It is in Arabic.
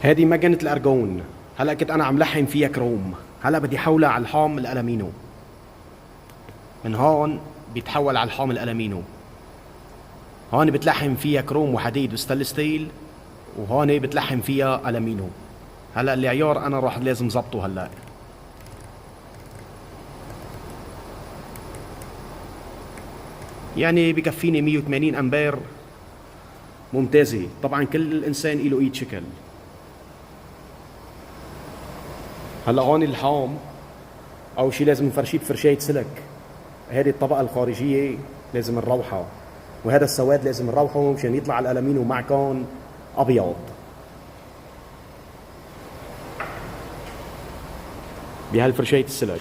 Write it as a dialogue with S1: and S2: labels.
S1: هذه مكنة الأرجون. هلا كنت أنا عم لحم فيها كروم، هلا بدي حولها على الحام الألمينو. من هون بيتحول على الحام الألمينو. هون بتلحم فيها كروم وحديد وستانلس ستيل، وهون بتلحم فيها ألمينو. هلا العيار أنا راح لازم ظبطه هلا. يعني بكفيني 180 أمبير ممتازة. طبعا كل إنسان له إيد شكل. هلا هون اللحام أول شي لازم نفرشيه بفرشاية سلك. هذه الطبقة الخارجية لازم نروحها، وهذا السواد لازم نروحه مشان يطلع الألمينو معكم أبيض بهالفرشاية السلك.